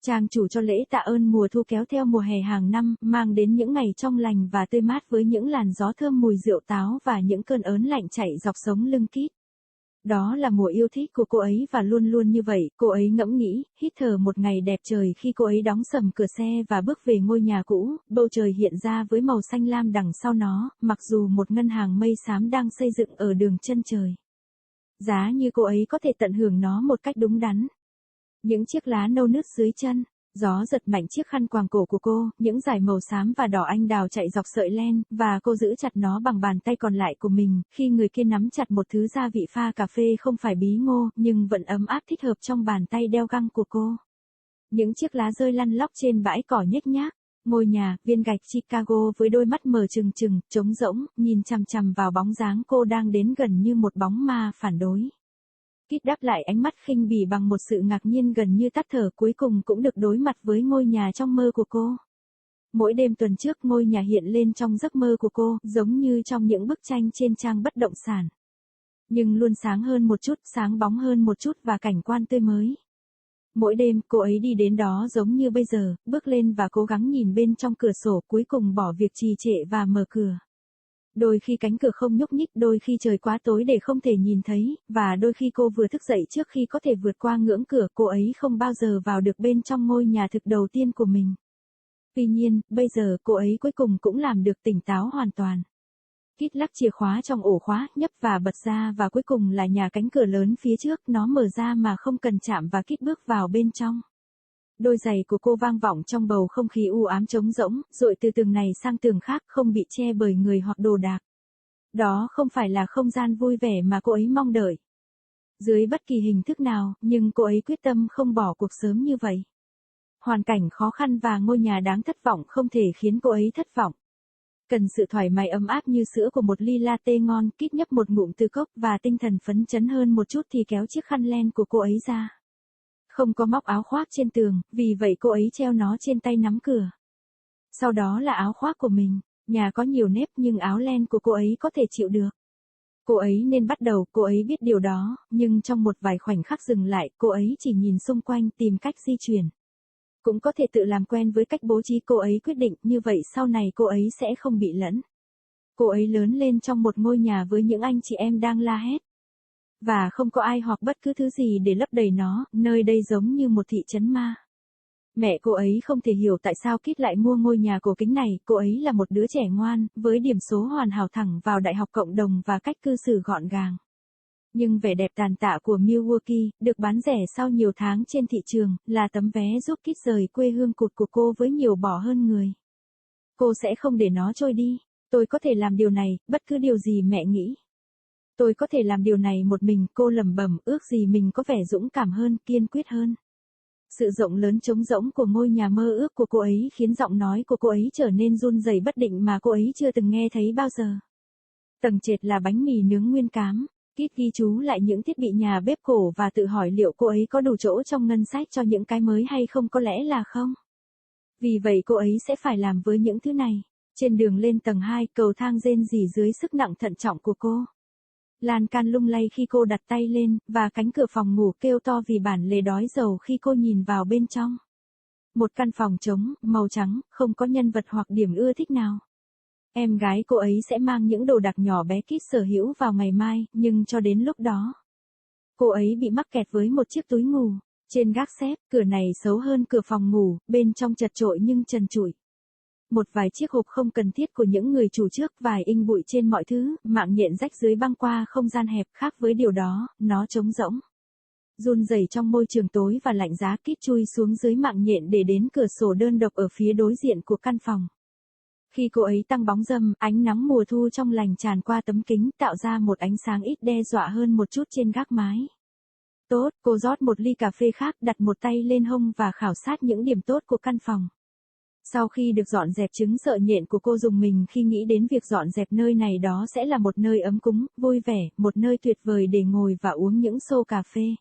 Trang chủ cho lễ tạ ơn mùa thu kéo theo mùa hè hàng năm, mang đến những ngày trong lành và tươi mát với những làn gió thơm mùi rượu táo và những cơn ớn lạnh chạy dọc sống lưng Kit. Đó là mùa yêu thích của cô ấy và luôn luôn như vậy, cô ấy ngẫm nghĩ, hít thở một ngày đẹp trời khi cô ấy đóng sầm cửa xe và bước về ngôi nhà cũ, bầu trời hiện ra với màu xanh lam đằng sau nó, mặc dù một ngân hàng mây xám đang xây dựng ở đường chân trời. Giá như cô ấy có thể tận hưởng nó một cách đúng đắn. Những chiếc lá nâu nứt dưới chân, gió giật mạnh chiếc khăn quàng cổ của cô, những dải màu xám và đỏ anh đào chạy dọc sợi len, và cô giữ chặt nó bằng bàn tay còn lại của mình, khi người kia nắm chặt một thứ gia vị pha cà phê không phải bí ngô, nhưng vẫn ấm áp thích hợp trong bàn tay đeo găng của cô. Những chiếc lá rơi lăn lóc trên bãi cỏ nhếch nhác. Ngôi nhà, viên gạch Chicago với đôi mắt mở trừng trừng, trống rỗng, nhìn chằm chằm vào bóng dáng cô đang đến gần như một bóng ma phản đối. Kit đáp lại ánh mắt khinh bỉ bằng một sự ngạc nhiên gần như tắt thở, cuối cùng cũng được đối mặt với ngôi nhà trong mơ của cô. Mỗi đêm tuần trước ngôi nhà hiện lên trong giấc mơ của cô, giống như trong những bức tranh trên trang bất động sản. Nhưng luôn sáng hơn một chút, sáng bóng hơn một chút và cảnh quan tươi mới. Mỗi đêm, cô ấy đi đến đó giống như bây giờ, bước lên và cố gắng nhìn bên trong cửa sổ, cuối cùng bỏ việc trì trệ và mở cửa. Đôi khi cánh cửa không nhúc nhích, đôi khi trời quá tối để không thể nhìn thấy, và đôi khi cô vừa thức dậy trước khi có thể vượt qua ngưỡng cửa, cô ấy không bao giờ vào được bên trong ngôi nhà thực đầu tiên của mình. Tuy nhiên, bây giờ cô ấy cuối cùng cũng làm được tỉnh táo hoàn toàn. Kit lắc chìa khóa trong ổ khóa, nhấp và bật ra và cuối cùng là nhà cánh cửa lớn phía trước, nó mở ra mà không cần chạm và Kit bước vào bên trong. Đôi giày của cô vang vọng trong bầu không khí u ám trống rỗng, dội từ tường này sang tường khác, không bị che bởi người hoặc đồ đạc. Đó không phải là không gian vui vẻ mà cô ấy mong đợi. Dưới bất kỳ hình thức nào, nhưng cô ấy quyết tâm không bỏ cuộc sớm như vậy. Hoàn cảnh khó khăn và ngôi nhà đáng thất vọng không thể khiến cô ấy thất vọng. Cần sự thoải mái ấm áp như sữa của một ly latte ngon, Kit nhấp một ngụm từ cốc và tinh thần phấn chấn hơn một chút thì kéo chiếc khăn len của cô ấy ra. Không có móc áo khoác trên tường, vì vậy cô ấy treo nó trên tay nắm cửa. Sau đó là áo khoác của mình, nhà có nhiều nếp nhưng áo len của cô ấy có thể chịu được. Cô ấy nên bắt đầu, cô ấy biết điều đó, nhưng trong một vài khoảnh khắc dừng lại, cô ấy chỉ nhìn xung quanh tìm cách di chuyển. Cũng có thể tự làm quen với cách bố trí, cô ấy quyết định, như vậy sau này cô ấy sẽ không bị lẫn. Cô ấy lớn lên trong một ngôi nhà với những anh chị em đang la hét. Và không có ai hoặc bất cứ thứ gì để lấp đầy nó, nơi đây giống như một thị trấn ma. Mẹ cô ấy không thể hiểu tại sao Kit lại mua ngôi nhà cổ kính này, cô ấy là một đứa trẻ ngoan, với điểm số hoàn hảo thẳng vào đại học cộng đồng và cách cư xử gọn gàng. Nhưng vẻ đẹp tàn tạ của Milwaukee, được bán rẻ sau nhiều tháng trên thị trường, là tấm vé giúp Kit rời quê hương cụt của cô với nhiều bỏ hơn người. Cô sẽ không để nó trôi đi. Tôi có thể làm điều này, bất cứ điều gì mẹ nghĩ. Tôi có thể làm điều này một mình, cô lẩm bẩm, ước gì mình có vẻ dũng cảm hơn, kiên quyết hơn. Sự rộng lớn trống rỗng của ngôi nhà mơ ước của cô ấy khiến giọng nói của cô ấy trở nên run rẩy bất định mà cô ấy chưa từng nghe thấy bao giờ. Tầng trệt là bánh mì nướng nguyên cám. Kit ghi chú lại những thiết bị nhà bếp cổ và tự hỏi liệu cô ấy có đủ chỗ trong ngân sách cho những cái mới hay không, có lẽ là không. Vì vậy cô ấy sẽ phải làm với những thứ này. Trên đường lên tầng 2, cầu thang rên rỉ dưới sức nặng thận trọng của cô. Lan can lung lay khi cô đặt tay lên, và cánh cửa phòng ngủ kêu to vì bản lề đói dầu khi cô nhìn vào bên trong. Một căn phòng trống, màu trắng, không có nhân vật hoặc điểm ưa thích nào. Em gái cô ấy sẽ mang những đồ đạc nhỏ bé Kit sở hữu vào ngày mai, nhưng cho đến lúc đó, cô ấy bị mắc kẹt với một chiếc túi ngủ. Trên gác xếp, cửa này xấu hơn cửa phòng ngủ, bên trong chật chội nhưng trần trụi. Một vài chiếc hộp không cần thiết của những người chủ trước, vài in bụi trên mọi thứ, mạng nhện rách dưới băng qua không gian hẹp, khác với điều đó, nó trống rỗng. Run rẩy trong môi trường tối và lạnh giá, Kit chui xuống dưới mạng nhện để đến cửa sổ đơn độc ở phía đối diện của căn phòng. Khi cô ấy tăng bóng râm, ánh nắng mùa thu trong lành tràn qua tấm kính, tạo ra một ánh sáng ít đe dọa hơn một chút trên gác mái. Tốt, cô rót một ly cà phê khác, đặt một tay lên hông và khảo sát những điểm tốt của căn phòng. Sau khi được dọn dẹp, chứng sợ nhện của cô rùng mình khi nghĩ đến việc dọn dẹp nơi này, đó sẽ là một nơi ấm cúng, vui vẻ, một nơi tuyệt vời để ngồi và uống những xô cà phê.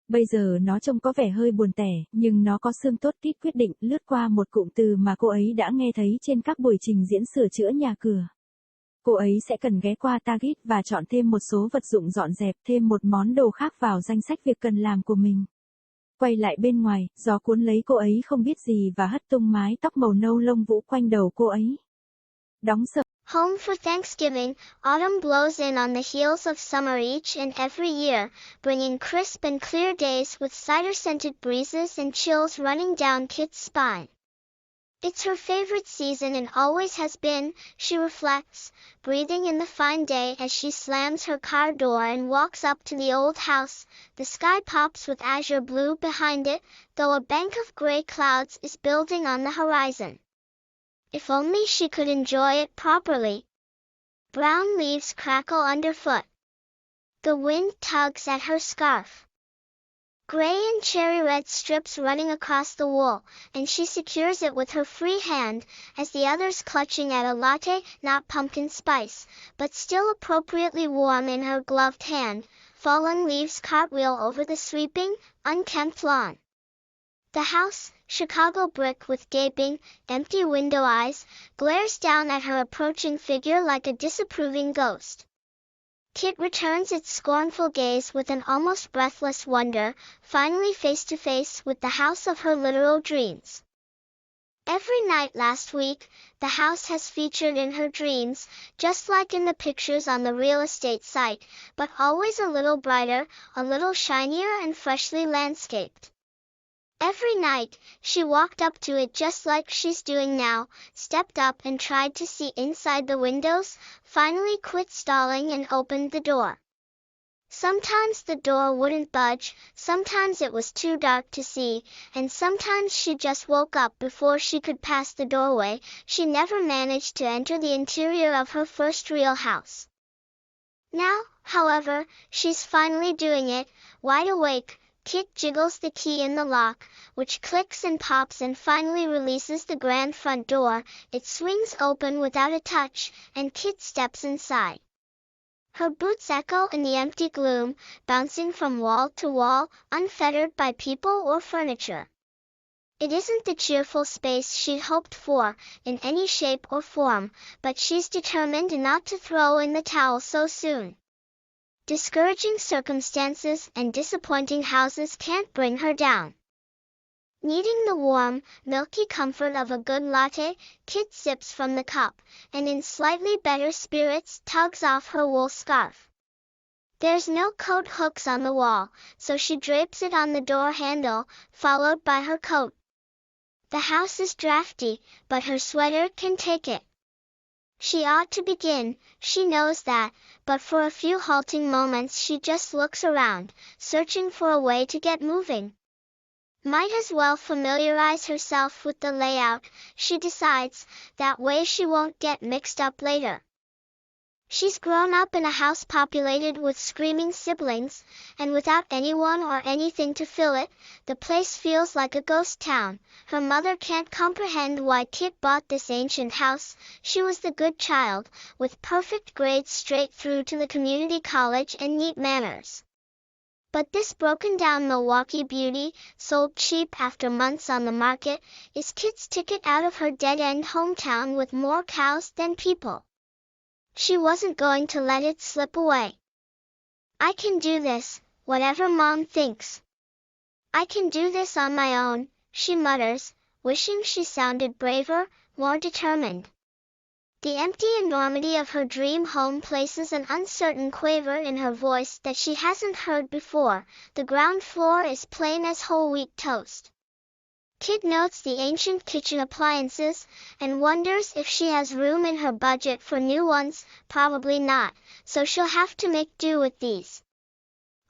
Bây giờ nó trông có vẻ hơi buồn tẻ, nhưng nó có xương tốt. Kit quyết định lướt qua một cụm từ mà cô ấy đã nghe thấy trên các buổi trình diễn sửa chữa nhà cửa. Cô ấy sẽ cần ghé qua Target và chọn thêm một số vật dụng dọn dẹp, thêm một món đồ khác vào danh sách việc cần làm của mình. quay lại bên ngoài, gió cuốn lấy cô ấy không biết gì và hất tung mái tóc màu nâu lông vũ quanh đầu cô ấy. Đóng sập. Home for Thanksgiving, autumn blows in on the heels of summer each and every year, bringing crisp and clear days with cider-scented breezes and chills running down Kit's spine. It's her favorite season and always has been, she reflects, breathing in the fine day as she slams her car door and walks up to the old house. The sky pops with azure blue behind it, though a bank of gray clouds is building on the horizon. If only she could enjoy it properly. Brown leaves crackle underfoot. The wind tugs at her scarf. Gray and cherry red strips running across the wool, and she secures it with her free hand, as the others clutching at a latte, not pumpkin spice, but still appropriately warm in her gloved hand. Fallen leaves cartwheel over the sweeping, unkempt lawn. The house, Chicago brick with gaping, empty window eyes, glares down at her approaching figure like a disapproving ghost. Kit returns its scornful gaze with an almost breathless wonder, finally face to face with the house of her literal dreams. Every night last week, the house has featured in her dreams, just like in the pictures on the real estate site, but always a little brighter, a little shinier and freshly landscaped. Every night, she walked up to it just like she's doing now, stepped up and tried to see inside the windows, finally quit stalling and opened the door. Sometimes the door wouldn't budge, sometimes it was too dark to see, and sometimes she just woke up before she could pass the doorway. She never managed to enter the interior of her first real house. Now, however, she's finally doing it, wide awake. Kit jiggles the key in the lock, which clicks and pops and finally releases the grand front door. It swings open without a touch, and Kit steps inside. Her boots echo in the empty gloom, bouncing from wall to wall, unfettered by people or furniture. It isn't the cheerful space she'd hoped for, in any shape or form, but she's determined not to throw in the towel so soon. Discouraging circumstances and disappointing houses can't bring her down. Needing the warm, milky comfort of a good latte, Kit sips from the cup, and in slightly better spirits tugs off her wool scarf. There's no coat hooks on the wall, so she drapes it on the door handle, followed by her coat. The house is drafty, but her sweater can take it. She ought to begin, she knows that, but for a few halting moments she just looks around, searching for a way to get moving. Might as well familiarize herself with the layout, she decides, that way she won't get mixed up later. She's grown up in a house populated with screaming siblings, and without anyone or anything to fill it, the place feels like a ghost town. Her mother can't comprehend why Kit bought this ancient house. She was the good child, with perfect grades straight through to the community college and neat manners. But this broken-down Milwaukee beauty, sold cheap after months on the market, is Kit's ticket out of her dead-end hometown with more cows than people. She wasn't going to let it slip away. I can do this, whatever Mom thinks. I can do this on my own, she mutters, wishing she sounded braver, more determined. The empty enormity of her dream home places an uncertain quaver in her voice that she hasn't heard before. The ground floor is plain as whole wheat toast. Kit notes the ancient kitchen appliances, and wonders if she has room in her budget for new ones. Probably not, so she'll have to make do with these.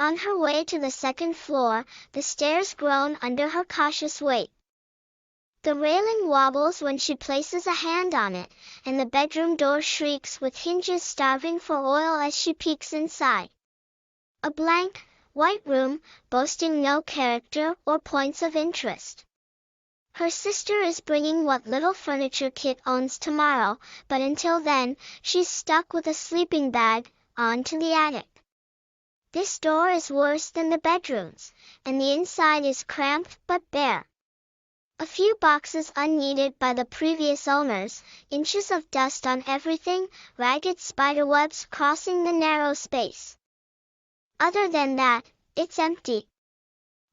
On her way to the second floor, the stairs groan under her cautious weight. The railing wobbles when she places a hand on it, and the bedroom door shrieks with hinges starving for oil as she peeks inside. A blank, white room, boasting no character or points of interest. Her sister is bringing what little furniture Kit owns tomorrow, but until then, she's stuck with a sleeping bag, on to the attic. This door is worse than the bedrooms, and the inside is cramped but bare. A few boxes unneeded by the previous owners, inches of dust on everything, ragged spiderwebs crossing the narrow space. Other than that, it's empty.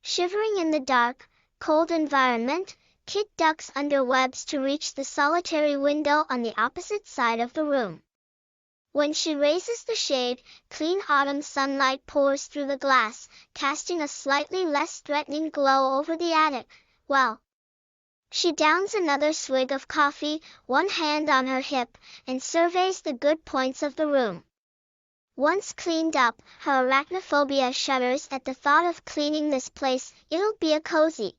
Shivering in the dark, cold environment, Kit ducks under webs to reach the solitary window on the opposite side of the room. When she raises the shade, clean autumn sunlight pours through the glass, casting a slightly less threatening glow over the attic. Well, she downs another swig of coffee, one hand on her hip, and surveys the good points of the room. Once cleaned up, her arachnophobia shudders at the thought of cleaning this place. It'll be a cozy,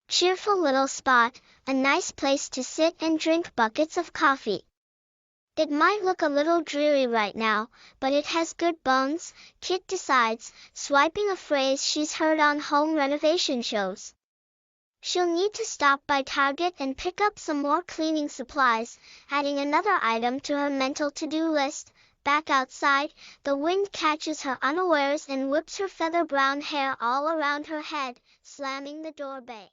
cheerful little spot, a nice place to sit and drink buckets of coffee. It might look a little dreary right now, but it has good bones, Kit decides, swiping a phrase she's heard on home renovation shows. She'll need to stop by Target and pick up some more cleaning supplies, adding another item to her mental to-do list. Back outside, the wind catches her unawares and whips her feather brown hair all around her head, slamming the doorbell.